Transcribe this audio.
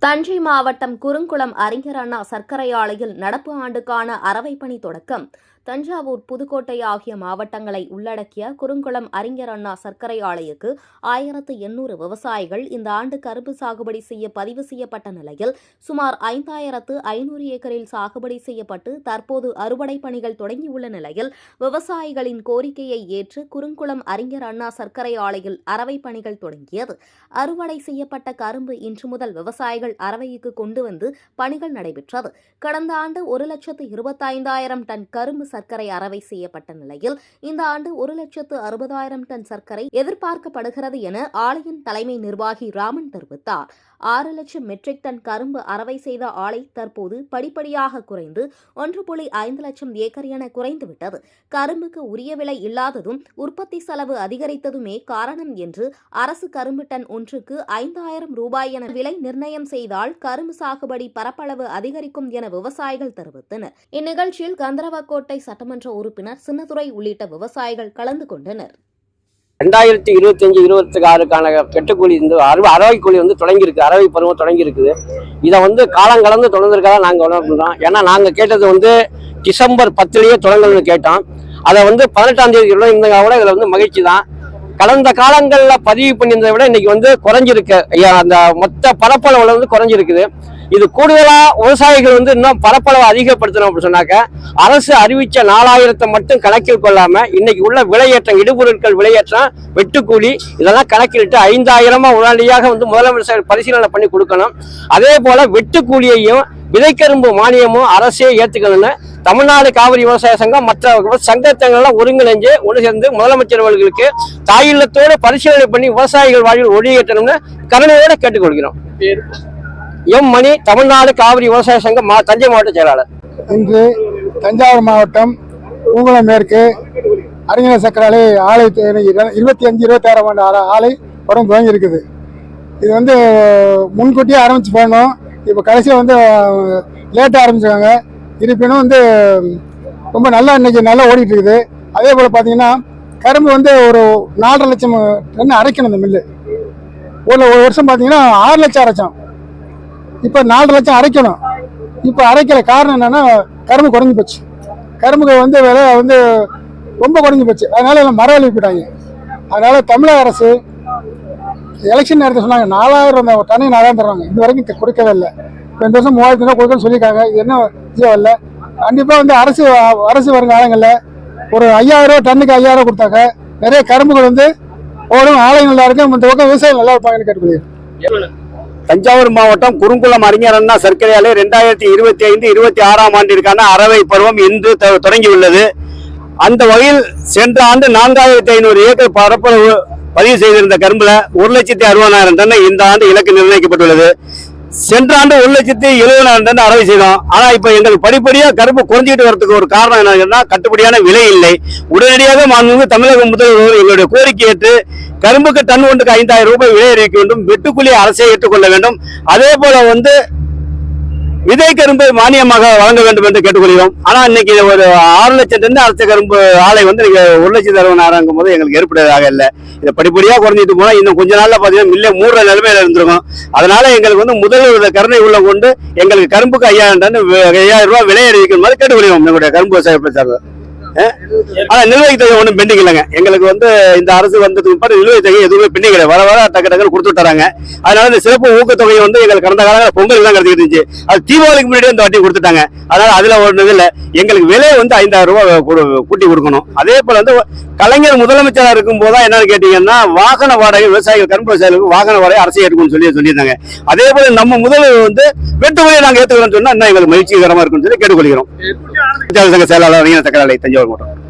தஞ்சை மாவட்டம் குறுங்குளம் அறிஞர் அண்ணா சர்க்கரை ஆலையில் நடப்பு ஆண்டுக்கான அரவை பணி தொடக்கம். தஞ்சாவூர், புதுக்கோட்டை ஆகிய மாவட்டங்களை உள்ளடக்கிய குறுங்குளம் அறிஞர் அண்ணா சர்க்கரை ஆலைக்கு 1800 விவசாயிகள் இந்த ஆண்டு கரும்பு சாகுபடி செய்ய பதிவு செய்யப்பட்ட நிலையில் சுமார் 5500 ஏக்கரில் சாகுபடி செய்யப்பட்டு தற்போது அறுவடை பணிகள் தொடங்கியுள்ள நிலையில் விவசாயிகளின் கோரிக்கையை ஏற்று குறுங்குளம் அறிஞர் அண்ணா சர்க்கரை ஆலையில் அரவை பணிகள் தொடங்கியது. அறுவடை செய்யப்பட்ட கரும்பு இன்று முதல் விவசாயிகள் அரவைக்கு கொண்டு வந்து பணிகள் நடைபெற்றது. கடந்த ஆண்டு 1,25,000 டன் கரும்பு சர்க்கரை அரவை செய்யப்பட்ட நிலையில் இந்த ஆண்டு 1,60,000 டன் சர்க்கரை எதிர்பார்க்கப்படுகிறது என ஆலையின் தலைமை நிர்வாகி ராமன் தெரிவித்தார். 6 லட்சம் மெட்ரிக் டன் கரும்பு அரவை செய்த ஆலை தற்போது படிப்படியாக குறைந்து 1.5 லட்சம் ஏக்கர் என குறைந்துவிட்டது. கரும்புக்கு உரிய விலை இல்லாததும் உற்பத்தி செலவு அதிகரித்ததுமே காரணம் என்று அரசு கரும்பு டன் ஒன்றுக்கு 5,000 ரூபாய் என விலை நிர்ணயம் செய்தால் கரும்பு சாகுபடி பரப்பளவு அதிகரிக்கும் என விவசாயிகள் தெரிவித்தனர். இந்நிகழ்ச்சியில் கந்தரவக்கோட்டை சட்டமன்ற உறுப்பினர் சின்னதுரை உள்ளிட்ட விவசாயிகள் கலந்து கொண்டனர். 2025-26க்கான கெட்டுக்கூலி அரவை கூலி தொடங்கியிருக்கு. அரவை பருவம் தொடங்கியிருக்குது. இதை காலங்கலந்து தொடர்ந்துருக்காக நாங்கள் உணர்றோம். ஏன்னா நாங்கள் கேட்டது டிசம்பர் 10லேயே தொடங்கணும்னு கேட்டோம். அதை 18ஆம் தேதி இருந்தாங்க கூட இதில் மகிழ்ச்சி தான். கடந்த காலங்களில் பதிவு பண்ணியிருந்ததை விட இன்னைக்கு குறைஞ்சிருக்கு. அந்த மொத்த பரப்பளவுல குறைஞ்சிருக்குது. இது கூடுதலா விவசாயிகள் இன்னும் பரப்பளவு அதிகப்படுத்தணும் அப்படின்னு சொன்னாக்க அரசு அறிவிச்ச 4000 மட்டும் கணக்கில் கொள்ளாம இன்னைக்கு உள்ள விலையேற்றம், இடுபொருட்கள் விலையேற்றம், வெட்டுக்கூலி இதெல்லாம் கணக்கிலிட்டு 5,000 உடனடியாக முதலமைச்சர் பரிசீலனை பண்ணி கொடுக்கணும். அதே போல வெட்டுக்கூலியையும் விதைக்கரும்பு மானியமும் அரசே ஏற்றுக்கணும்னு தமிழ்நாடு காவிரி விவசாய சங்கம் மற்ற சங்கத்தங்கள்லாம் ஒருங்கிணைஞ்சு ஒன்று சேர்ந்து முதலமைச்சர் அவர்களுக்கு தாயில்லத்தோடு பரிசீலனை பண்ணி விவசாயிகள் வாழ்வில் ஒளியேற்றணும்னு கருணையோடு கேட்டுக்கொள்கிறோம். எம் மணி, தமிழ்நாடு காவிரி விவசாய சங்கம் தஞ்சை மாவட்ட செயலாளர். இன்று தஞ்சாவூர் மாவட்டம் குறுங்குளம் மேற்கு அறிஞர் சர்க்கரை ஆலை 25-26ஆம் ஆண்டு ஆலை படம் துவங்கி இருக்குது. இது முன்கூட்டியே ஆரம்பிச்சு போகணும். இப்போ கடைசியில் லேட்டாக ஆரம்பிச்சிருக்காங்க. இருப்பினும் ரொம்ப நல்லா இன்னைக்கு நல்லா ஓடிட்டு இருக்குது. அதே போல் பார்த்தீங்கன்னா கரும்பு ஒரு 4.5 லட்சம் டன் அரைக்கணும். இந்த மில்லு ஒரு வருஷம் பார்த்தீங்கன்னா 6 லட்சம் அரைச்சோம். இப்போ 4 லட்சம் அரைக்கணும். இப்போ அரைக்கிற காரணம் என்னன்னா கரும்பு குறைஞ்சி போச்சு. கரும்புக்கு விலை ரொம்ப குறைஞ்சி போச்சு. அதனால எல்லாம் மரம் எழுப்பிட்டாங்க. அதனால தமிழக அரசு எலெக்ஷன் நேரத்தில் சொன்னாங்க 4,000 டன்னு 4,000 தருவாங்க. இது வரைக்கும் கொடுக்கவே இல்லை. இப்போ இந்த வருஷம் 3,000 கொடுக்கணும்னு சொல்லியிருக்காங்க. இது என்ன விஷயம் இல்லை. கண்டிப்பாக அரசு வருங்காலங்களில் ஒரு 5,000 டன்னுக்கு 5,000 கொடுத்தாங்க நிறைய கரும்புகள் ஓடும். ஆலை நல்லா இருக்கும். இந்த பக்கம் விவசாயம் நல்லா இருப்பாங்கன்னு கேட்டுக்கொள்கிறேன். தஞ்சாவூர் மாவட்டம் குறுங்குளம் அறிஞர் அண்ணா சர்க்கரை ஆலை 2025-26ஆம் ஆண்டிற்கான அரவை பருவம் இன்று தொடங்கியுள்ளது. அந்த வகையில் சென்ற ஆண்டு 4,500 ஏக்கர் பரப்பளவு பதிவு செய்திருந்த கரும்புல 1,60,000 டன் இந்த ஆண்டு இலக்கு நிர்ணயிக்கப்பட்டுள்ளது. சென்ற ஆண்டு 1,70,000 டன் அரவை செய்தோம். ஆனா இப்ப எங்களுக்கு படிப்படியா கரும்பு குறைஞ்சிட்டு வரதுக்கு ஒரு காரணம் என்னன்னா கட்டுப்படியான விலை இல்லை. உடனடியாக மாண்புமிகு தமிழக முதல்வர் எங்களுடைய கோரிக்கை ஏற்று கரும்புக்கு டன் ஒன்றுக்கு 5,000 ரூபாய் விலை அறிவிக்க வேண்டும். வெட்டுக்கூலியை அரசே ஏற்றுக்கொள்ள வேண்டும். அதே போல விதை கரும்பு மானியமாக வழங்க வேண்டும் என்று கேட்டுக்கொள்கிறோம். ஆனா இன்னைக்கு ஒரு 6 லட்சம் டன் அரைச்ச கரும்பு ஆலை 1,60,000 போது எங்களுக்கு ஏற்படுவதாக இல்லை. இதை படிப்படியா குறைஞ்சிட்டு போனா இன்னும் கொஞ்ச நாள்ல பாத்தீங்கன்னா மில்லே 3 நிலைமையில இருந்திருக்கும். அதனால எங்களுக்கு முதல்வர் கருணை உள்ள கொண்டு எங்களுக்கு கரும்புக்கு 5,000 டன் 5,000 ரூபாய் விலை அறிவிக்கும் போது கேட்டுக்கொள்கிறோம். நம்மளுடைய கரும்பு விவசாய பிரச்சாரம் ஆனா நிலுவைத் தொகை ஒன்றும் பெண்டிங் இல்லைங்க. எங்களுக்கு இந்த அரசு வந்ததுக்கு பிறகு நிலுவைத் தொகை எதுவுமே பெண்டிங் கிடையாது. வர டக்கு டக்குன்னு கொடுத்து விட்டாங்க. அதனால இந்த சிறப்பு ஊக்கத்தொகை எங்களுக்கு கடந்த காலங்களில் பொங்கல் தான் கிடைச்சிட்டு இருந்துச்சு. அது தீபாவளிக்கு முன்னாடியே இந்த வட்டி கொடுத்துட்டாங்க. அதனால அதுல ஒன்று இல்லை. எங்களுக்கு விலை 5,000 ரூபாய் கூட்டி கொடுக்கணும். அதே போல கலைஞர் முதலமைச்சராக இருக்கும் போதுதான் என்னன்னு கேட்டீங்கன்னா வாகன வாடகை விவசாயிகள் கரும்பு விவசாயிகளுக்கு வாகன வாடகை அரசு ஏற்றுக்கணும்னு சொல்லியிருந்தாங்க. அதே போல நம்ம முதல்வர் வெட்டுக்கூலியை நாங்கள் ஏற்றுக்கிறோம்னு சொன்னா இன்னும் எங்களுக்கு மகிழ்ச்சிகரமா இருக்கும்னு சொல்லி கேட்டுக்கொள்கிறோம். செயலாளர் அறிஞர் சர்க்கரை ஆலை தஞ்சாவூர் மாவட்டம்.